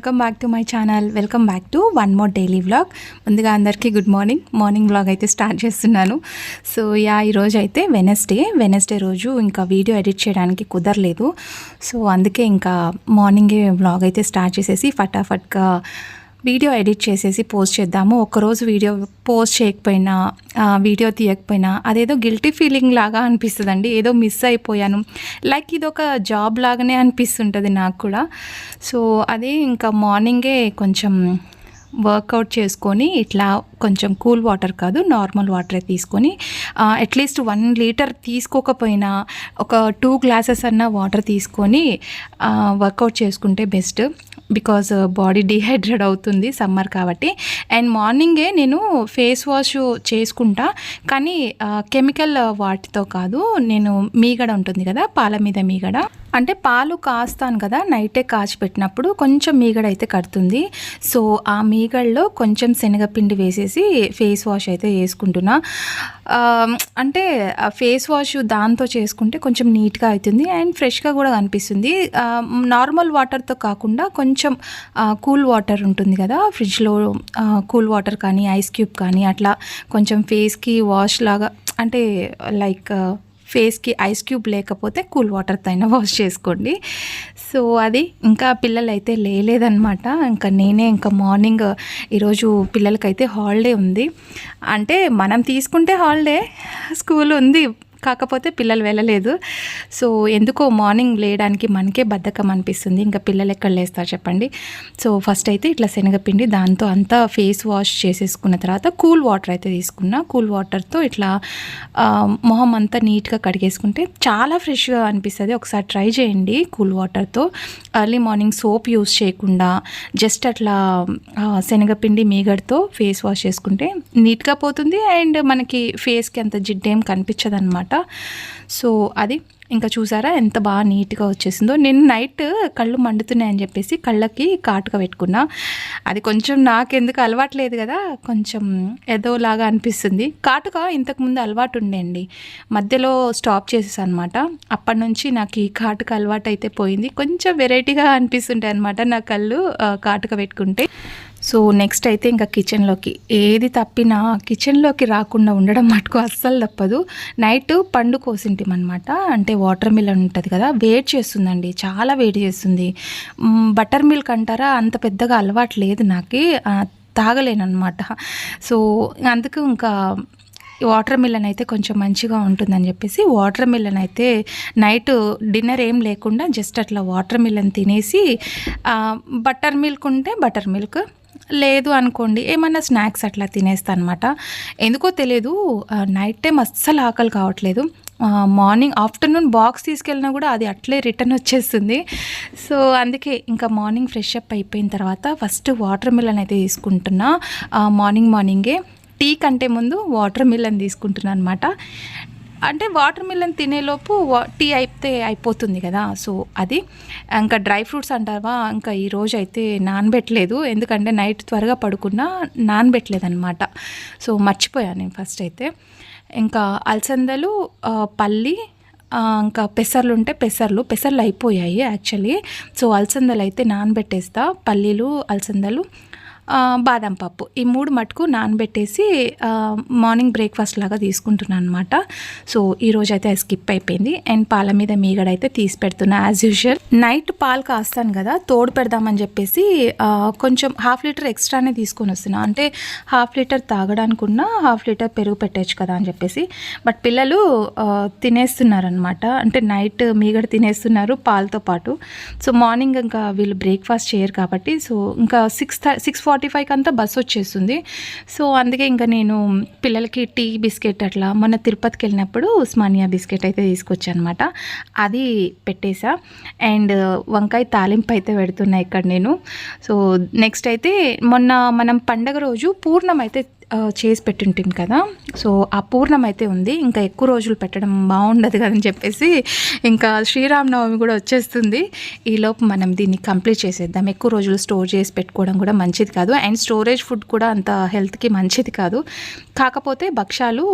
Welcome back to my channel. Welcome back to one more daily vlog. ముందుగా అందరికీ good morning vlog అయితే start చేస్తున్నాను. So ఈరోజు అయితే వెనస్డే రోజు ఇంకా వీడియో ఎడిట్ చేయడానికి కుదరలేదు. సో అందుకే ఇంకా మార్నింగే వ్లాగ్ అయితే స్టార్ట్ చేసేసి ఫటాఫట్గా వీడియో ఎడిట్ చేసేసి పోస్ట్ చేద్దాము. ఒక్కరోజు వీడియో పోస్ట్ చేయకపోయినా, వీడియో తీయకపోయినా అదేదో గిల్టీ ఫీలింగ్ లాగా అనిపిస్తుందండి. ఏదో మిస్ అయిపోయాను, లైక్ ఇది ఒక జాబ్ లాగానే అనిపిస్తుంటుంది నాకు కూడా. సో అదే ఇంకా మార్నింగే కొంచెం వర్కౌట్ చేసుకొని ఇట్లా కొంచెం కూల్ వాటర్ కాదు, నార్మల్ వాటరే తీసుకొని అట్లీస్ట్ 1 లీటర్ తీసుకోకపోయినా ఒక 2 గ్లాసెస్ అన్న వాటర్ తీసుకొని వర్కౌట్ చేసుకుంటే బెస్ట్. బికాజ్ బాడీ డిహైడ్రేట్ అవుతుంది సమ్మర్ కాబట్టి. అండ్ మార్నింగే నేను ఫేస్ వాష్ చేసుకుంటా, కానీ కెమికల్ వాటితో కాదు. నేను మీగడ ఉంటుంది కదా, పాల మీద మీగడ, అంటే పాలు కాస్తాను కదా, నైటే కాచి పెట్టినప్పుడు కొంచెం మీగడ అయితే కడుతుంది. సో ఆ మీగడలో కొంచెం శనగపిండి వేసేసి ఫేస్ వాష్ అయితే వేసుకుంటున్నా. అంటే ఫేస్ వాష్ దాంతో చేసుకుంటే కొంచెం నీట్గా అవుతుంది అండ్ ఫ్రెష్గా కూడా కనిపిస్తుంది. నార్మల్ వాటర్తో కాకుండా కొంచెం కూల్ వాటర్ ఉంటుంది కదా ఫ్రిడ్జ్లో, కూల్ వాటర్ కానీ ఐస్ క్యూబ్ కానీ అట్లా కొంచెం ఫేస్కి వాష్ లాగా, అంటే లైక్ ఫేస్కి ఐస్ క్యూబ్ లేకపోతే కూల్ వాటర్తో అయినా వాష్ చేసుకోండి. సో అది ఇంకా పిల్లలు అయితే లేదనమాట. ఇంకా నేనే ఇంకా మార్నింగ్ ఈరోజు పిల్లలకైతే హాలిడే ఉంది. అంటే మనం తీసుకుంటే హాలిడే, స్కూల్ ఉంది, కాకపోతే పిల్లలు వెళ్ళలేదు. సో ఎందుకో మార్నింగ్ లేయడానికి మనకే బద్ధకం అనిపిస్తుంది. ఇంకా పిల్లలు ఎక్కడ లేస్తారు చెప్పండి. సో ఫస్ట్ అయితే ఇట్లా శనగపిండి దాంతో అంతా ఫేస్ వాష్ చేసేసుకున్న తర్వాత కూల్ వాటర్ అయితే తీసుకున్నా. కూల్ వాటర్తో ఇట్లా మొహం అంతా నీట్గా కడిగేసుకుంటే చాలా ఫ్రెష్గా అనిపిస్తుంది. ఒకసారి ట్రై చేయండి కూల్ వాటర్తో. ఎర్లీ మార్నింగ్ సోప్ యూస్ చేయకుండా జస్ట్ అట్లా శనగపిండి మీగడతో ఫేస్ వాష్ చేసుకుంటే నీట్గా పోతుంది అండ్ మనకి ఫేస్కి అంత జిడ్డేం కనిపించదు అనమాట. సో అది ఇంకా చూసారా ఎంత బాగా నీట్గా వచ్చేసిందో. నేను నైట్ కళ్ళు మండుతున్నాయని చెప్పేసి కళ్ళకి కాటుక పెట్టుకున్నా. అది కొంచెం నాకెందుకు అలవాట్లేదు కదా, కొంచెం ఏదోలాగా అనిపిస్తుంది. కాటుక ఇంతకుముందు అలవాటు ఉండేయండి, మధ్యలో స్టాప్ చేసేసాను అనమాట. అప్పటి నుంచి నాకు ఈ కాటుక అలవాటు అయితే పోయింది. కొంచెం వెరైటీగా అనిపిస్తుంటాయి అనమాట నా కళ్ళు కాటుక పెట్టుకుంటే. సో నెక్స్ట్ అయితే ఇంకా కిచెన్లోకి, ఏది తప్పినా కిచెన్లోకి రాకుండా ఉండడం మటుకు అస్సలు తప్పదు. నైట్ పండు కోసింటిమనమాట, అంటే వాటర్ మిలన్ ఉంటుంది కదా, వేడి చేస్తుందండి, చాలా వేడి చేస్తుంది. బటర్ మిల్క్ అంటారా, అంత పెద్దగా అలవాటు లేదు నాకు, తాగలేనమాట. సో అందుకు ఇంకా వాటర్ మిలన్ అయితే కొంచెం మంచిగా ఉంటుందని చెప్పేసి వాటర్ మిలన్ అయితే నైట్ డిన్నర్ ఏం లేకుండా జస్ట్ అట్లా వాటర్ మిలన్ తినేసి, బటర్ మిల్క్ ఉంటే బటర్ మిల్క్, లేదు అనుకోండి ఏమన్నా స్నాక్స్ అట్లా తినేస్తా అనమాట. ఎందుకో తెలియదు నైట్ టైం అస్సలు ఆకలి కావట్లేదు. ఆఫ్టర్నూన్ బాక్స్ తీసుకెళ్ళినా కూడా అది అట్లే రిటర్న్ వచ్చేస్తుంది. సో అందుకే ఇంకా మార్నింగ్ ఫ్రెష్ అప్ అయిపోయిన తర్వాత ఫస్ట్ వాటర్ మిలన్ అయితే తీసుకుంటున్నా. మార్నింగే టీ కంటే ముందు వాటర్ మిలన్ తీసుకుంటున్నాను అనమాట. అంటే వాటర్ మిలన్ తినేలోపు టీ అయితే అయిపోతుంది కదా. సో అది ఇంకా డ్రై ఫ్రూట్స్ అంటావా, ఇంకా ఈరోజు అయితే నానబెట్టలేదు, ఎందుకంటే నైట్ త్వరగా పడుకున్నా నానబెట్టలేదు అనమాట. సో మర్చిపోయాను నేను ఫస్ట్ అయితే. ఇంకా అలసందలు, పల్లి, ఇంకా పెసర్లు ఉంటే పెసర్లు అయిపోయాయి యాక్చువల్లీ. సో అలసందలు అయితే నానబెట్టేస్తా, పల్లీలు, అలసందలు, బాదం పప్పు, ఈ 3 మటుకు నానబెట్టేసి మార్నింగ్ బ్రేక్ఫాస్ట్ లాగా తీసుకుంటున్నాను అనమాట. సో ఈరోజు అయితే అది స్కిప్ అయిపోయింది. అండ్ పాల మీద మీగడ అయితే తీసి పెడుతున్నా యాజ్ యూజువల్. నైట్ పాలు కాస్తాను కదా, తోడు పెడదామని చెప్పేసి కొంచెం 1/2 లీటర్ ఎక్స్ట్రానే తీసుకొని వస్తున్నా. అంటే 1/2 లీటర్ తాగడానికున్నా 1/2 లీటర్ పెరుగు పెట్టచ్చు కదా అని చెప్పేసి. బట్ పిల్లలు తినేస్తున్నారనమాట, అంటే నైట్ మీగడ తినేస్తున్నారు పాలతో పాటు. సో మార్నింగ్ ఇంకా వీళ్ళు బ్రేక్ఫాస్ట్ చేయరు కాబట్టి, సో ఇంకా 6:45 అంతా బస్సు వచ్చేస్తుంది. సో అందుకే ఇంకా నేను పిల్లలకి టీ బిస్కెట్ అట్లా, మొన్న తిరుపతికి వెళ్ళినప్పుడు ఉస్మానియా బిస్కెట్ అయితే తీసుకొచ్చాను అనమాట, అది పెట్టేసా. అండ్ వంకాయ తాలింపు అయితే పెడుతున్నా ఇక్కడ నేను. సో నెక్స్ట్ అయితే మొన్న మనం పండగ రోజు పూర్ణం అయితే చేసి పెట్టింటాం కదా. సో ఆ పూర్ణం అయితే ఉంది, ఇంకా ఎక్కువ రోజులు పెట్టడం బాగుండదు కదని చెప్పేసి ఇంకా శ్రీరామనవమి కూడా వచ్చేస్తుంది. ఈలోపు మనం దీన్ని కంప్లీట్ చేసేద్దాం. ఎక్కువ రోజులు స్టోర్ చేసి పెట్టుకోవడం కూడా మంచిది కాదు, అండ్ స్టోరేజ్ ఫుడ్ కూడా అంత హెల్త్కి మంచిది కాదు. కాకపోతే భక్షాలు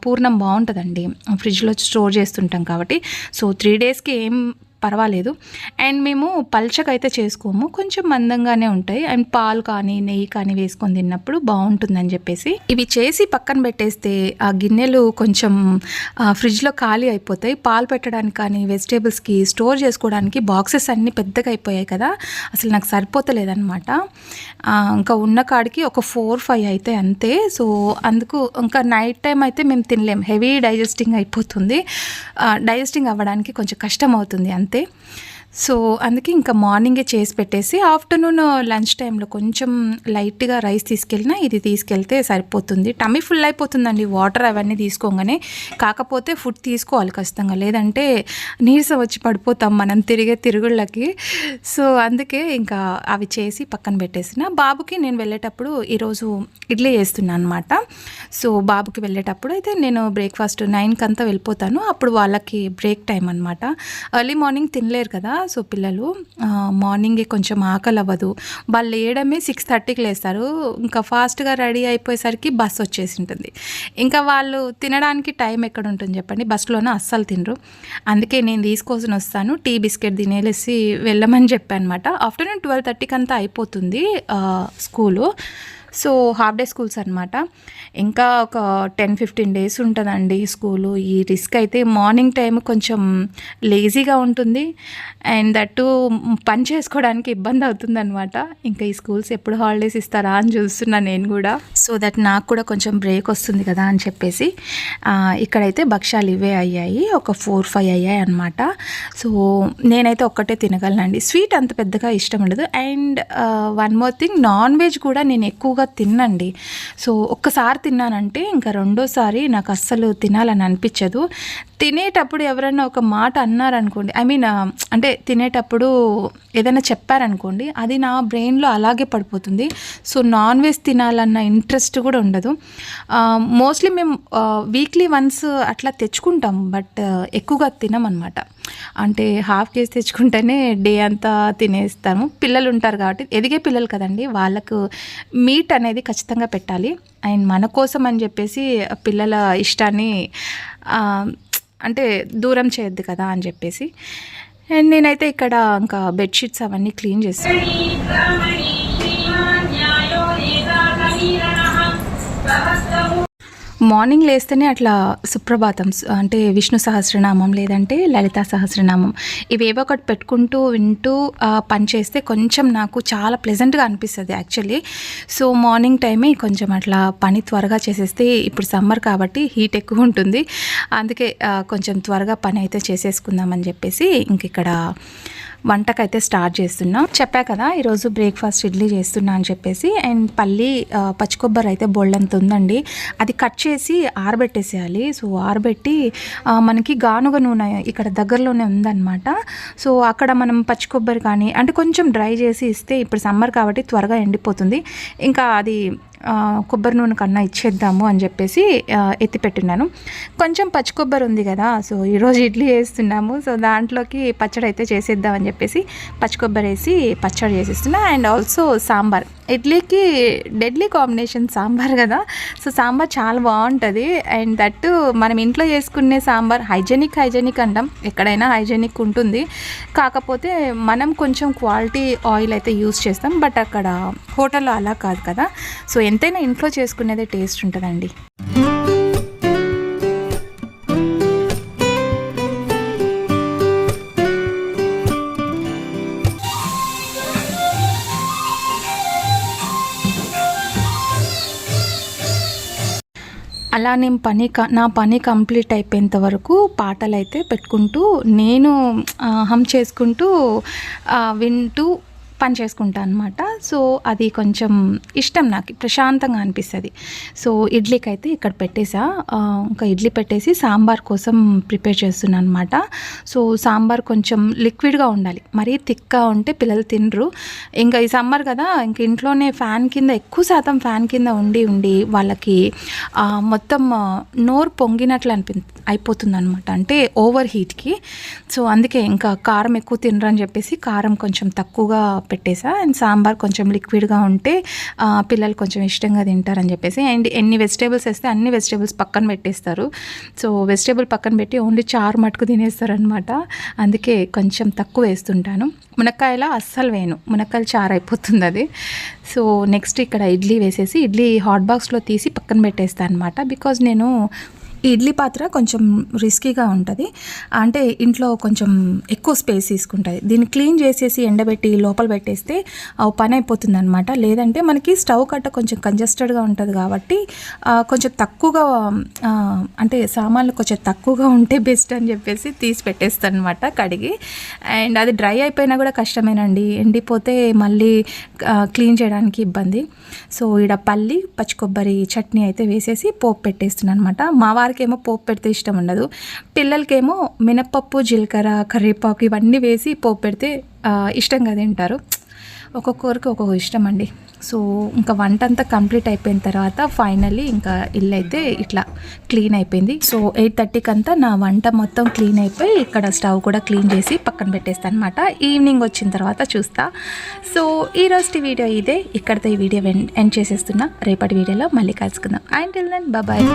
పూర్ణం బాగుంటుందండి, ఫ్రిడ్జ్లో స్టోర్ చేస్తుంటాం కాబట్టి. సో 3 డేస్కి ఏం పర్వాలేదు. అండ్ మేము పల్చకైతే చేసుకోము, కొంచెం మందంగానే ఉంటాయి. అండ్ పాలు కానీ నెయ్యి కానీ వేసుకొని తిన్నప్పుడు బాగుంటుందని చెప్పేసి ఇవి చేసి పక్కన పెట్టేస్తే ఆ గిన్నెలు కొంచెం ఫ్రిడ్జ్లో ఖాళీ అయిపోతాయి. పాలు పెట్టడానికి కానీ వెజిటేబుల్స్కి స్టోర్ చేసుకోవడానికి బాక్సెస్ అన్నీ పెద్దగా అయిపోయాయి కదా, అసలు నాకు సరిపోతలేదన్నమాట. ఇంకా ఉన్న కాడికి ఒక 4-5 అయితే అంతే. సో అందుకు ఇంకా నైట్ టైం అయితే మేము తినలేం, హెవీ డైజెస్టింగ్ అయిపోతుంది, డైజెస్టింగ్ అవ్వడానికి కొంచెం కష్టం అవుతుంది అంతే. సో అందుకే ఇంకా మార్నింగే చేసి పెట్టేసి ఆఫ్టర్నూన్ లంచ్ టైంలో కొంచెం లైట్గా రైస్ తీసుకెళ్ళినా ఇది తీసుకెళ్తే సరిపోతుంది. టమ్మీ ఫుల్ అయిపోతుందండి వాటర్ అవన్నీ తీసుకోగానే. కాకపోతే ఫుడ్ తీసుకోవాలి ఖచ్చితంగా, లేదంటే నీరసం వచ్చి పడిపోతాం మనం తిరిగే తిరుగుళ్ళకి. సో అందుకే ఇంకా అవి చేసి పక్కన పెట్టేసిన. బాబుకి నేను వెళ్ళేటప్పుడు ఈరోజు ఇడ్లీ చేస్తున్నాను అనమాట. సో బాబుకి వెళ్ళేటప్పుడు అయితే నేను బ్రేక్ఫాస్ట్ 9కి అంతా వెళ్ళిపోతాను, అప్పుడు వాళ్ళకి బ్రేక్ టైం అనమాట. ఎర్లీ మార్నింగ్ తినలేరు కదా, సో పిల్లలు మార్నింగే కొంచెం ఆకలి అవ్వదు. వాళ్ళు లేయడమే 6:30కి లేస్తారు. ఇంకా ఫాస్ట్గా రెడీ అయిపోయేసరికి బస్ వచ్చేసి ఉంటుంది. ఇంకా వాళ్ళు తినడానికి టైం ఎక్కడ ఉంటుంది చెప్పండి, బస్సులోనే అస్సలు తినరు. అందుకే నేను తీసుకొని వస్తాను, టీ బిస్కెట్ తినేసి వెళ్ళమని చెప్పాను అనమాట. ఆఫ్టర్నూన్ 12:30కి అంతా అయిపోతుంది school. So half day schools అనమాట. ఇంకా ఒక 10-15 డేస్ ఉంటుందండి స్కూలు. ఈ రిస్క్ అయితే మార్నింగ్ టైం కొంచెం లేజీగా ఉంటుంది, అండ్ దట్టు పని చేసుకోవడానికి ఇబ్బంది అవుతుందన్నమాట. ఇంకా ఈ స్కూల్స్ ఎప్పుడు హాలిడేస్ ఇస్తారా అని చూస్తున్నా నేను కూడా, సో దట్ నాకు కూడా కొంచెం బ్రేక్ వస్తుంది కదా అని చెప్పేసి. ఇక్కడైతే భక్ష్యాలు ఇవే అయ్యాయి, ఒక 4-5 అయ్యాయి అనమాట. సో నేనైతే ఒక్కటే తినగలనండి, స్వీట్ అంత పెద్దగా ఇష్టం ఉండదు. And one more thing, non veg కూడా నేను ఎక్కువగా తిన్నండి. సో ఒక్కసారి తిన్నానంటే ఇంకా రెండోసారి నాకు అస్సలు తినాలని అనిపించదు. తినేటప్పుడు ఎవరైనా ఒక మాట అన్నారనుకోండి, ఐ మీన్ అంటే తినేటప్పుడు ఏదైనా చెప్పారనుకోండి, అది నా బ్రెయిన్లో అలాగే పడిపోతుంది. సో నాన్ వెజ్ తినాలన్న ఇంట్రెస్ట్ కూడా ఉండదు. మోస్ట్లీ మేము వీక్లీ వన్స్ అట్లా తెచ్చుకుంటాం, బట్ ఎక్కువగా తినమన్నమాట. అంటే హాఫ్ కేజీ తెచ్చుకుంటేనే డే అంతా తినేస్తాము. పిల్లలు ఉంటారు కాబట్టి, ఎదిగే పిల్లలు కదండి, వాళ్ళకు మీట్ అనేది ఖచ్చితంగా పెట్టాలి. అండ్ మన కోసం అని చెప్పేసి పిల్లల ఇష్టాన్ని అంటే దూరం చేయొద్దు కదా అని చెప్పేసి. అండ్ నేనైతే ఇక్కడ ఇంకా బెడ్షీట్స్ అవన్నీ క్లీన్ చేస్తాను. మార్నింగ్ లేస్తేనే అట్లా సుప్రభాతం అంటే విష్ణు సహస్రనామం లేదంటే లలితా సహస్రనామం ఇవేవో ఒకటి పెట్టుకుంటూ వింటూ పని చేస్తే కొంచెం నాకు చాలా ప్లెజెంట్గా అనిపిస్తుంది యాక్చువల్లీ. సో మార్నింగ్ టైమే కొంచెం అట్లా పని త్వరగా చేసేస్తే, ఇప్పుడు సమ్మర్ కాబట్టి హీట్ ఎక్కువ ఉంటుంది, అందుకే కొంచెం త్వరగా పని అయితే చేసేసుకుందామని చెప్పేసి ఇంక ఇక్కడ వంటకైతే స్టార్ట్ చేస్తున్నాం. చెప్పా కదా ఈరోజు బ్రేక్ఫాస్ట్ ఇడ్లీ చేస్తున్నా అని చెప్పేసి. అండ్ పచ్చి కొబ్బరి అయితే బొళ్ళంత ఉందండి, అది కట్ చేసి ఆరబెట్టేసేయాలి. సో ఆరబెట్టి మనకి గానుగ నూనె ఇక్కడ దగ్గరలోనే ఉందన్నమాట. సో అక్కడ మనం పచ్చి కొబ్బరి కానీ అంటే కొంచెం డ్రై చేసి ఇస్తే, ఇప్పుడు సమ్మర్ కాబట్టి త్వరగా ఎండిపోతుంది, ఇంకా అది కొబ్బరి నూనె కన్నా ఇచ్చేద్దాము అని చెప్పేసి ఎత్తిపెట్టున్నాను. కొంచెం పచ్చి కొబ్బరి ఉంది కదా, సో ఈరోజు ఇడ్లీ వేస్తున్నాము. సో దాంట్లోకి పచ్చడి అయితే చేసేద్దామని చెప్పేసి పచ్చి కొబ్బరి వేసి పచ్చడి చేసేస్తున్నా. అండ్ ఆల్సో సాంబార్, ఇడ్లీకి డెడ్లీ కాంబినేషన్ సాంబార్ కదా, సో సాంబార్ చాలా బాగుంటుంది. అండ్ దట్టు మనం ఇంట్లో చేసుకునే సాంబార్ హైజెనిక్ అంటాం, ఎక్కడైనా హైజెనిక్ ఉంటుంది, కాకపోతే మనం కొంచెం క్వాలిటీ ఆయిల్ అయితే యూస్ చేస్తాం, బట్ అక్కడ హోటల్లో అలా కాదు కదా. సో ఎంతైనా ఇంట్లో చేసుకునేదే టేస్ట్ ఉంటుందండి. అలా నేను నా పని కంప్లీట్ అయిపోయేంత వరకు పాటలు అయితే పెట్టుకుంటూ నేను హమ్ చేసుకుంటూ వింటూ పని చేసుకుంటాను అనమాట. సో అది కొంచెం ఇష్టం, నాకు ప్రశాంతంగా అనిపిస్తుంది. సో ఇడ్లీకి అయితే ఇక్కడ పెట్టేసా, ఇంకా ఇడ్లీ పెట్టేసి సాంబార్ కోసం ప్రిపేర్ చేస్తున్నాను అనమాట. సో సాంబార్ కొంచెం లిక్విడ్గా ఉండాలి, మరీ థిక్గా ఉంటే పిల్లలు తినరు. ఇంకా ఈ సమ్మర్ కదా, ఇంక ఇంట్లోనే ఫ్యాన్ కింద ఎక్కువ శాతం ఫ్యాన్ కింద ఉండి వాళ్ళకి మొత్తం నోరు పొంగినట్లు అయిపోతుంది అనమాట, అంటే ఓవర్ హీట్కి. సో అందుకే ఇంకా కారం ఎక్కువ తినరని చెప్పేసి కారం కొంచెం తక్కువగా పెట్టేసా. అండ్ సాంబార్ కొంచెం లిక్విడ్గా ఉంటే పిల్లలు కొంచెం ఇష్టంగా తింటారని చెప్పేసి. అండ్ ఎన్ని వెజిటేబుల్స్ వేస్తే అన్ని వెజిటేబుల్స్ పక్కన పెట్టేస్తారు. సో వెజిటేబుల్ పక్కన పెట్టి ఓన్లీ చారు మటుకు తినేస్తారనమాట. అందుకే కొంచెం తక్కువ వేస్తుంటాను. మునక్కాయల అస్సలు వేయను, మునక్కాయలు చారు అయిపోతుంది అది. సో నెక్స్ట్ ఇక్కడ ఇడ్లీ వేసేసి ఇడ్లీ హాట్ బాక్స్లో తీసి పక్కన పెట్టేస్తాను అనమాట. బికాజ్ నేను ఈ ఇడ్లీ పాత్ర కొంచెం రిస్కీగా ఉంటుంది, అంటే ఇంట్లో కొంచెం ఎక్కువ స్పేస్ తీసుకుంటుంది. దీన్ని క్లీన్ చేసేసి ఎండబెట్టి లోపల పెట్టేస్తే పని అయిపోతుంది అనమాట. లేదంటే మనకి స్టవ్ కట్ట కొంచెం కంజెస్టెడ్గా ఉంటుంది కాబట్టి కొంచెం తక్కువగా అంటే సామాన్లు కొంచెం తక్కువగా ఉంటే బెస్ట్ అని చెప్పేసి తీసి పెట్టేస్తాను అనమాట కడిగి. అండ్ అది డ్రై అయిపోయినా కూడా కష్టమేనండి, ఎండిపోతే మళ్ళీ క్లీన్ చేయడానికి ఇబ్బంది. సో ఈడ పల్లి పచ్చి కొబ్బరి చట్నీ అయితే వేసేసి పోపు పెట్టేస్తున్నాను అనమాట. మా వారికేమో పోపు పెడితే ఇష్టం ఉండదు, పిల్లలకేమో మినప్పప్పు జీలకర్ర కరివేపాకు ఇవన్నీ వేసి పోపు పెడితే ఇష్టంగా తింటారు. ఒక్కొక్కరికి ఒక్కొక్క ఇష్టం అండి. సో ఇంకా వంట అంతా కంప్లీట్ అయిపోయిన తర్వాత ఫైనల్లీ ఇంకా ఇల్లు అయితే ఇట్లా క్లీన్ అయిపోయింది. సో 8:30కి అంతా నా వంట మొత్తం క్లీన్ అయిపోయి ఇక్కడ స్టవ్ కూడా క్లీన్ చేసి పక్కన పెట్టేస్తాను అనమాట. ఈవినింగ్ వచ్చిన తర్వాత చూస్తా. సో ఈరోజు వీడియో ఇదే, ఇక్కడితో ఈ వీడియో ఎండ్ చేసేస్తున్నా. రేపటి వీడియోలో మళ్ళీ కలుసుకుందాం. Until then bye.